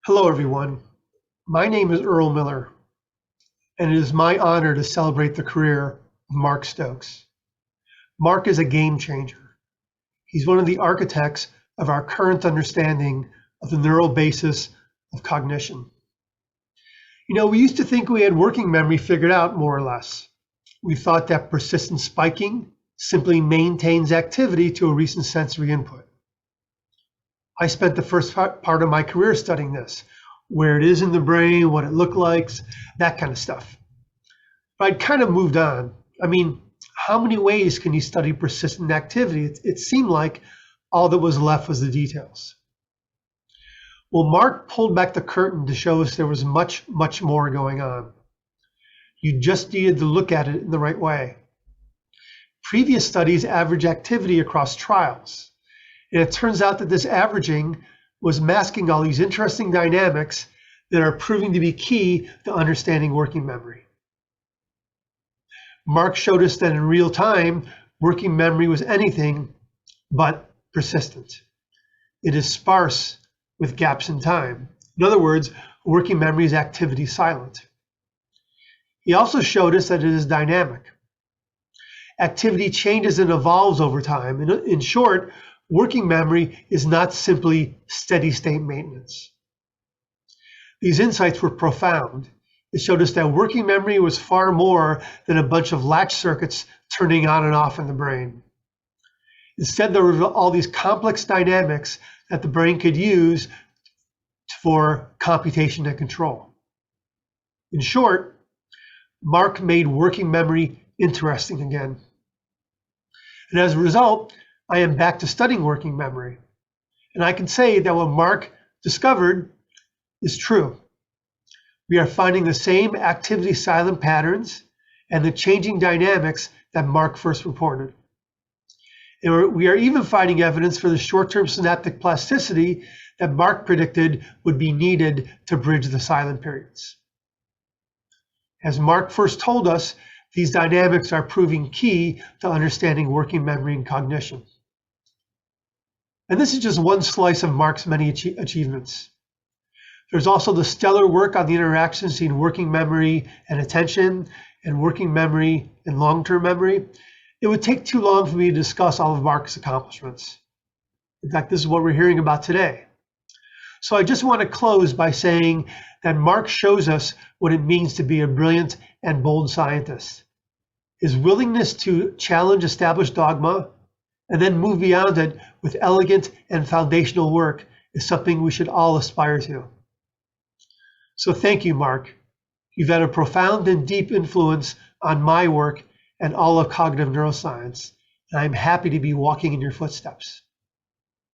Hello, everyone. My name is Earl Miller, and it is my honor to celebrate the career of Mark Stokes. Mark is a game changer. He's one of the architects of our current understanding of the neural basis of cognition. We used to think we had working memory figured out more or less. We thought that persistent spiking simply maintains activity to a recent sensory input. I spent the first part of my career studying this, where it is in the brain, what it looks like, that kind of stuff. But I'd kind of moved on. How many ways can you study persistent activity? It seemed like all that was left was the details. Well, Mark pulled back the curtain to show us there was much, much more going on. You just needed to look at it in the right way. Previous studies average activity across trials. And it turns out that this averaging was masking all these interesting dynamics that are proving to be key to understanding working memory. Mark showed us that in real time, working memory was anything but persistent. It is sparse with gaps in time. In other words, working memory is activity silent. He also showed us that it is dynamic. Activity changes and evolves over time. In short, working memory is not simply steady state maintenance. These insights were profound. It showed us that working memory was far more than a bunch of latch circuits turning on and off in the brain. Instead, there were all these complex dynamics that the brain could use for computation and control. In short, Mark made working memory interesting again. And as a result, I am back to studying working memory. And I can say that what Mark discovered is true. We are finding the same activity silent patterns and the changing dynamics that Mark first reported. And we are even finding evidence for the short-term synaptic plasticity that Mark predicted would be needed to bridge the silent periods. As Mark first told us, these dynamics are proving key to understanding working memory and cognition. And this is just one slice of Mark's many achievements. There's also the stellar work on the interactions between working memory and attention, and working memory and long-term memory. It would take too long for me to discuss all of Mark's accomplishments. In fact, this is what we're hearing about today. So I just want to close by saying that Mark shows us what it means to be a brilliant and bold scientist. His willingness to challenge established dogma and then move beyond it with elegant and foundational work is something we should all aspire to. So thank you, Mark. You've had a profound and deep influence on my work and all of cognitive neuroscience, and I'm happy to be walking in your footsteps.